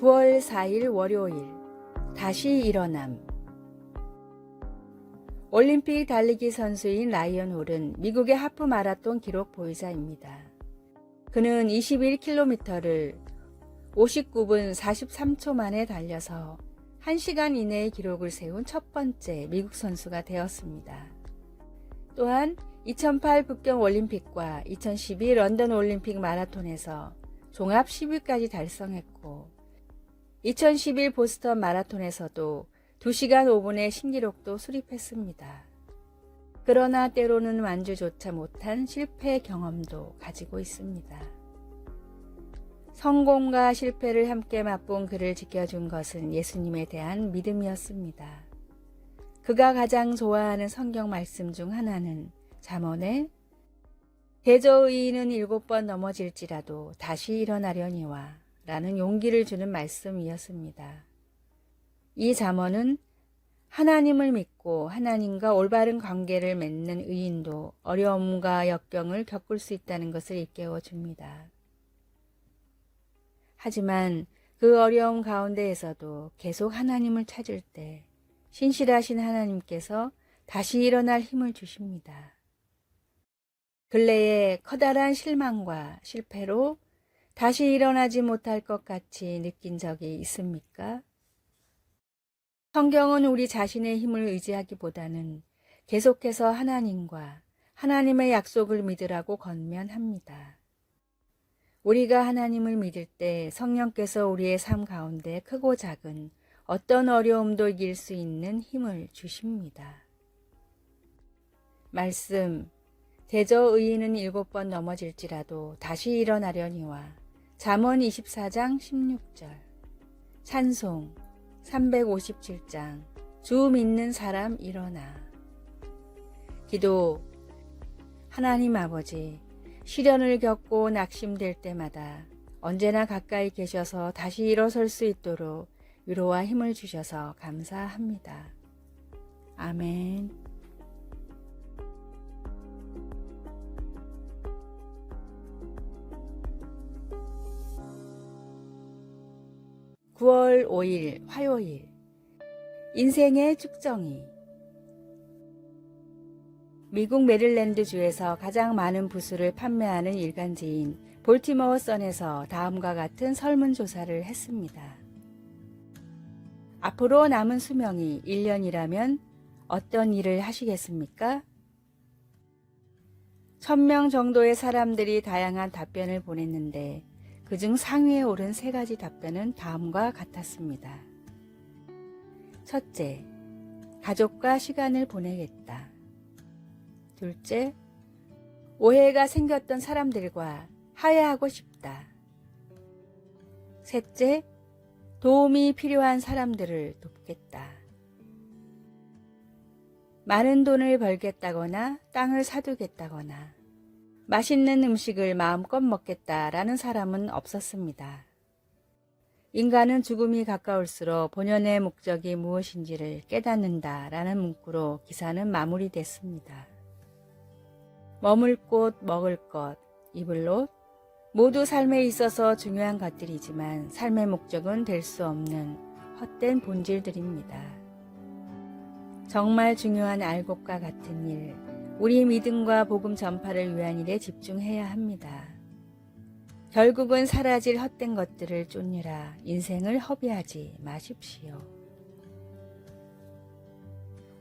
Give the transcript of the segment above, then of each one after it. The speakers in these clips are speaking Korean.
9월 4일 월요일 다시 일어남. 올림픽 달리기 선수인 라이언 홀은 미국의 하프 마라톤 기록 보유자입니다. 그는 21km를 59분 43초 만에 달려서 1시간 이내의 기록을 세운 첫 번째 미국 선수가 되었습니다. 또한 2008 북경 올림픽과 2012 런던 올림픽 마라톤에서 종합 10위까지 달성했고 2011 보스턴 마라톤에서도 2시간 5분의 신기록도 수립했습니다. 그러나 때로는 완주조차 못한 실패 경험도 가지고 있습니다. 성공과 실패를 함께 맛본 그를 지켜준 것은 예수님에 대한 믿음이었습니다. 그가 가장 좋아하는 성경 말씀 중 하나는 잠언의 대저의인은 7번 넘어질지라도 다시 일어나려니와 라는 용기를 주는 말씀이었습니다. 이 잠언은 하나님을 믿고 하나님과 올바른 관계를 맺는 의인도 어려움과 역경을 겪을 수 있다는 것을 일깨워 줍니다. 하지만 그 어려움 가운데에서도 계속 하나님을 찾을 때 신실하신 하나님께서 다시 일어날 힘을 주십니다. 근래에 커다란 실망과 실패로 다시 일어나지 못할 것 같이 느낀 적이 있습니까? 성경은 우리 자신의 힘을 의지하기보다는 계속해서 하나님과 하나님의 약속을 믿으라고 권면합니다. 우리가 하나님을 믿을 때 성령께서 우리의 삶 가운데 크고 작은 어떤 어려움도 이길 수 있는 힘을 주십니다. 말씀, 대저 의인은 7번 넘어질지라도 다시 일어나려니와 잠언 24장 16절, 찬송 357장, 주 믿는 사람 일어나. 기도, 하나님 아버지, 시련을 겪고 낙심될 때마다 언제나 가까이 계셔서 다시 일어설 수 있도록 위로와 힘을 주셔서 감사합니다. 아멘. (9월 5일) 화요일 인생의 축정이. 미국 메릴랜드주에서 가장 많은 부수를 판매하는 일간지인 볼티모어 선에서 다음과 같은 설문조사를 했습니다. 앞으로 남은 수명이 1년이라면 어떤 일을 하시겠습니까? 1000명 정도의 사람들이 다양한 답변을 보냈는데 그중 상위에 오른 3가지 답변은 다음과 같았습니다. 첫째, 가족과 시간을 보내겠다. 둘째, 오해가 생겼던 사람들과 화해하고 싶다. 셋째, 도움이 필요한 사람들을 돕겠다. 많은 돈을 벌겠다거나 땅을 사두겠다거나 맛있는 음식을 마음껏 먹겠다라는 사람은 없었습니다. 인간은 죽음이 가까울수록 본연의 목적이 무엇인지를 깨닫는다라는 문구로 기사는 마무리됐습니다. 머물 곳, 먹을 것, 입을 옷, 모두 삶에 있어서 중요한 것들이지만 삶의 목적은 될 수 없는 헛된 본질들입니다. 정말 중요한 알곡과 같은 일, 우리 믿음과 복음 전파를 위한 일에 집중해야 합니다. 결국은 사라질 헛된 것들을 쫓느라 인생을 허비하지 마십시오.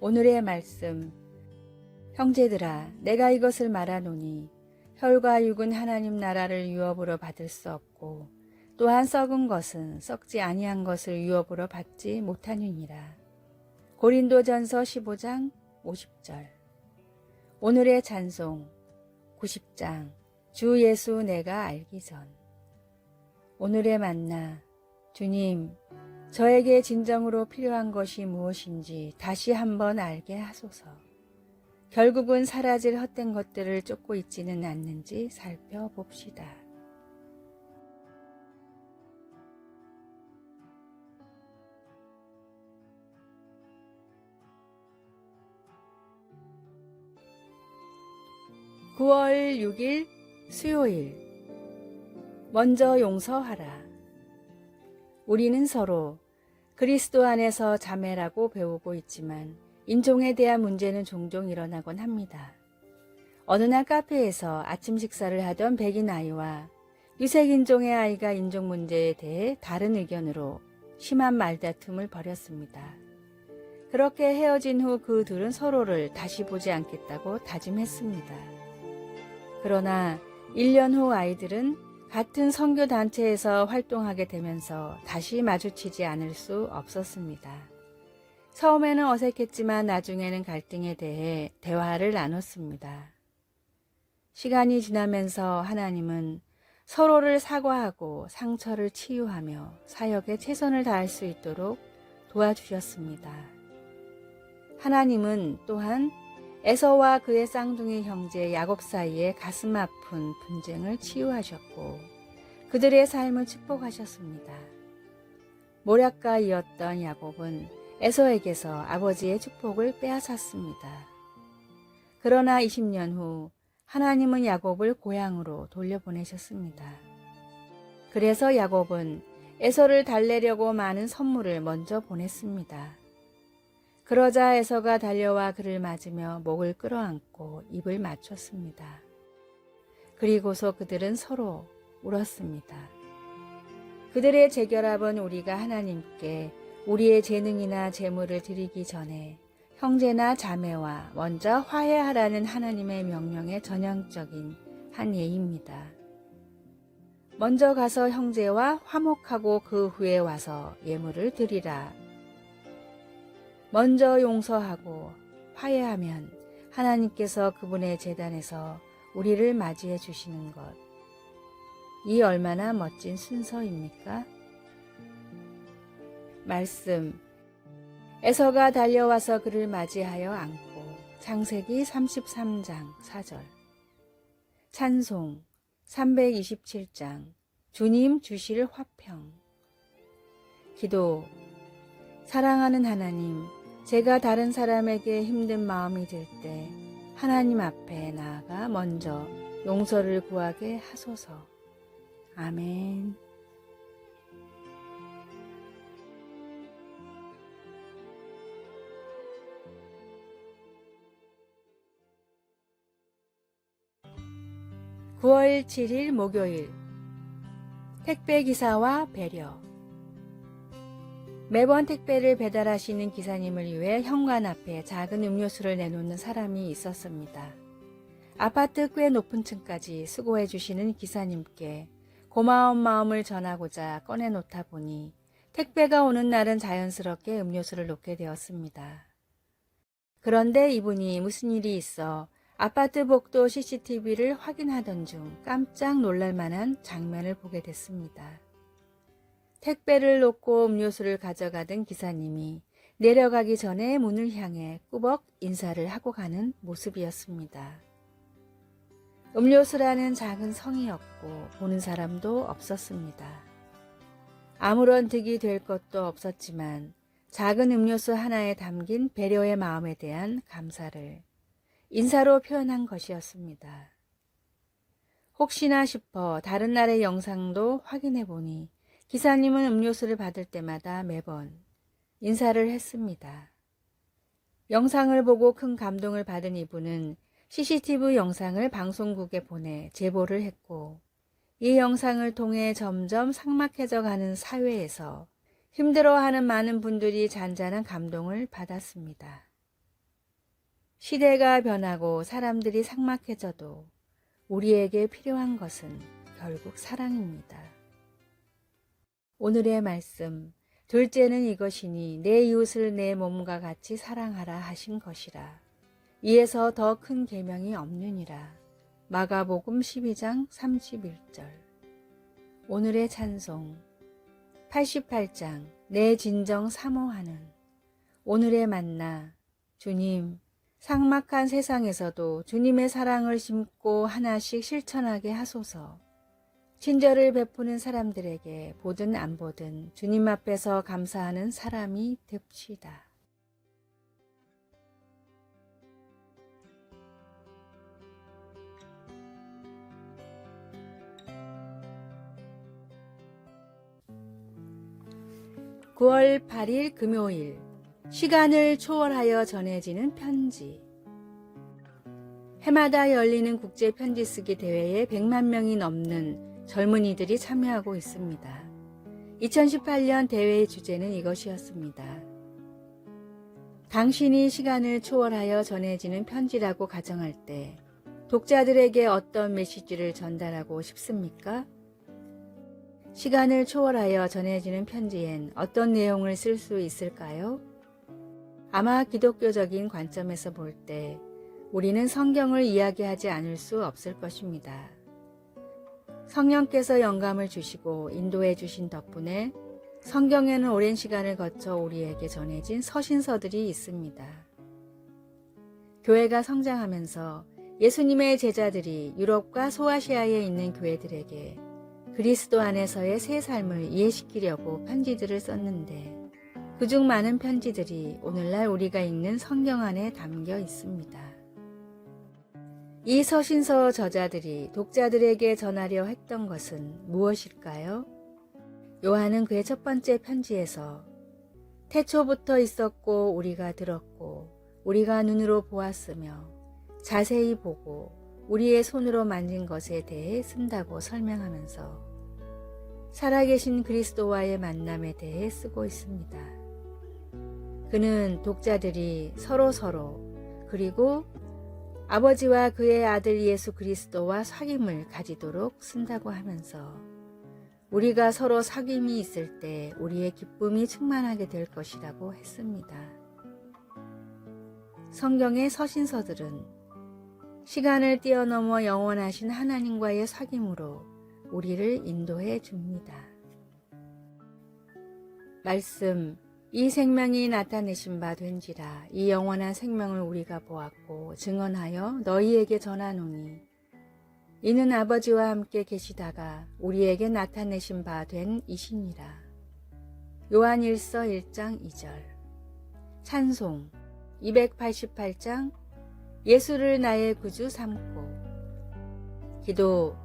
오늘의 말씀, 형제들아, 내가 이것을 말하노니 혈과 육은 하나님 나라를 유업으로 받을 수 없고 또한 썩은 것은 썩지 아니한 것을 유업으로 받지 못하느니라. 고린도전서 15장 50절. 오늘의 찬송 90장 주 예수 내가 알기 전. 오늘의 만나, 주님, 저에게 진정으로 필요한 것이 무엇인지 다시 한번 알게 하소서. 결국은 사라질 헛된 것들을 쫓고 있지는 않는지 살펴봅시다. (9월 6일) 수요일. 먼저 용서하라. 우리는 서로 그리스도 안에서 자매라고 배우고 있지만 인종에 대한 문제는 종종 일어나곤 합니다. 어느 날 카페에서 아침 식사를 하던 백인 아이와 유색인종의 아이가 인종 문제에 대해 다른 의견으로 심한 말다툼을 벌였습니다. 그렇게 헤어진 후 그 둘은 서로를 다시 보지 않겠다고 다짐했습니다. 그러나 1년 후 아이들은 같은 선교 단체에서 활동하게 되면서 다시 마주치지 않을 수 없었습니다. 처음에는 어색했지만 나중에는 갈등에 대해 대화를 나눴습니다. 시간이 지나면서 하나님은 서로를 사과하고 상처를 치유하며 사역에 최선을 다할 수 있도록 도와주셨습니다. 하나님은 또한 에서와 그의 쌍둥이 형제 야곱 사이의 가슴 아픈 분쟁을 치유하셨고 그들의 삶을 축복하셨습니다. 모략가이었던 야곱은 에서에게서 아버지의 축복을 빼앗았습니다. 그러나 20년 후 하나님은 야곱을 고향으로 돌려보내셨습니다. 그래서 야곱은 에서를 달래려고 많은 선물을 먼저 보냈습니다. 그러자 에서가 달려와 그를 맞으며 목을 끌어안고 입을 맞췄습니다. 그리고서 그들은 서로 울었습니다. 그들의 재결합은 우리가 하나님께 우리의 재능이나 재물을 드리기 전에 형제나 자매와 먼저 화해하라는 하나님의 명령의 전형적인 한 예입니다. 먼저 가서 형제와 화목하고 그 후에 와서 예물을 드리라. 먼저 용서하고 화해하면 하나님께서 그분의 제단에서 우리를 맞이해 주시는 것. 이 얼마나 멋진 순서입니까? 말씀. 에서가 달려와서 그를 맞이하여 안고. 창세기 33장 4절. 찬송 327장. 주님 주실 화평. 기도. 사랑하는 하나님, 제가 다른 사람에게 힘든 마음이 들 때 하나님 앞에 나아가 먼저 용서를 구하게 하소서. 아멘. (9월 7일) 목요일. 택배기사와 배려. 매번 택배를 배달하시는 기사님을 위해 현관 앞에 작은 음료수를 내놓는 사람이 있었습니다. 아파트 꽤 높은 층까지 수고해 주시는 기사님께 고마운 마음을 전하고자 꺼내놓다 보니 택배가 오는 날은 자연스럽게 음료수를 놓게 되었습니다. 그런데 이분이 무슨 일이 있어 아파트 복도 CCTV를 확인하던 중 깜짝 놀랄 만한 장면을 보게 됐습니다. 택배를 놓고 음료수를 가져가던 기사님이 내려가기 전에 문을 향해 꾸벅 인사를 하고 가는 모습이었습니다. 음료수라는 작은 성의였고 보는 사람도 없었습니다. 아무런 득이 될 것도 없었지만 작은 음료수 하나에 담긴 배려의 마음에 대한 감사를 인사로 표현한 것이었습니다. 혹시나 싶어 다른 날의 영상도 확인해 보니 기사님은 음료수를 받을 때마다 매번 인사를 했습니다. 영상을 보고 큰 감동을 받은 이분은 CCTV 영상을 방송국에 보내 제보를 했고 이 영상을 통해 점점 삭막해져 가는 사회에서 힘들어하는 많은 분들이 잔잔한 감동을 받았습니다. 시대가 변하고 사람들이 삭막해져도 우리에게 필요한 것은 결국 사랑입니다. 오늘의 말씀. 둘째는 이것이니 내 이웃을 내 몸과 같이 사랑하라 하신 것이라. 이에서 더 큰 계명이 없느니라. 마가복음 12장 31절. 오늘의 찬송. 88장 내 진정 사모하는. 오늘의 만나. 주님, 삭막한 세상에서도 주님의 사랑을 심고 하나씩 실천하게 하소서. 친절을 베푸는 사람들에게 보든 안 보든 주님 앞에서 감사하는 사람이 됩시다. 9월 8일 금요일, 시간을 초월하여 전해지는 편지. 해마다 열리는 국제 편지 쓰기 대회에 100만 명이 넘는 젊은이들이 참여하고 있습니다. 2018년 대회의 주제는 이것이었습니다. 당신이 시간을 초월하여 전해지는 편지라고 가정할 때 독자들에게 어떤 메시지를 전달하고 싶습니까? 시간을 초월하여 전해지는 편지엔 어떤 내용을 쓸 수 있을까요? 아마 기독교적인 관점에서 볼 때 우리는 성경을 이야기하지 않을 수 없을 것입니다. 성령께서 영감을 주시고 인도해 주신 덕분에 성경에는 오랜 시간을 거쳐 우리에게 전해진 서신서들이 있습니다. 교회가 성장하면서 예수님의 제자들이 유럽과 소아시아에 있는 교회들에게 그리스도 안에서의 새 삶을 이해시키려고 편지들을 썼는데 그중 많은 편지들이 오늘날 우리가 읽는 성경 안에 담겨 있습니다. 이 서신서 저자들이 독자들에게 전하려 했던 것은 무엇일까요? 요한은 그의 첫 번째 편지에서 태초부터 있었고 우리가 들었고 우리가 눈으로 보았으며 자세히 보고 우리의 손으로 만진 것에 대해 쓴다고 설명하면서 살아계신 그리스도와의 만남에 대해 쓰고 있습니다. 그는 독자들이 서로 그리고 아버지와 그의 아들 예수 그리스도와 사귐을 가지도록 쓴다고 하면서 우리가 서로 사귐이 있을 때 우리의 기쁨이 충만하게 될 것이라고 했습니다. 성경의 서신서들은 시간을 뛰어넘어 영원하신 하나님과의 사귐으로 우리를 인도해 줍니다. 말씀, 이 생명이 나타내신 바 된지라 이 영원한 생명을 우리가 보았고 증언하여 너희에게 전하노니 이는 아버지와 함께 계시다가 우리에게 나타내신 바 된 이시니라. 요한 1서 1장 2절. 찬송 288장 예수를 나의 구주 삼고. 기도.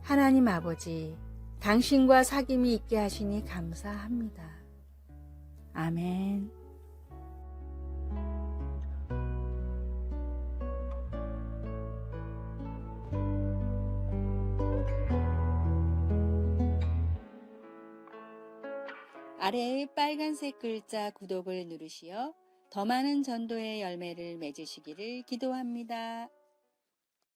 하나님 아버지, 당신과 사귐이 있게 하시니 감사합니다. 아멘. 아래의 빨간색 글자 구독을 누르시어 더 많은 전도의 열매를 맺으시기를 기도합니다.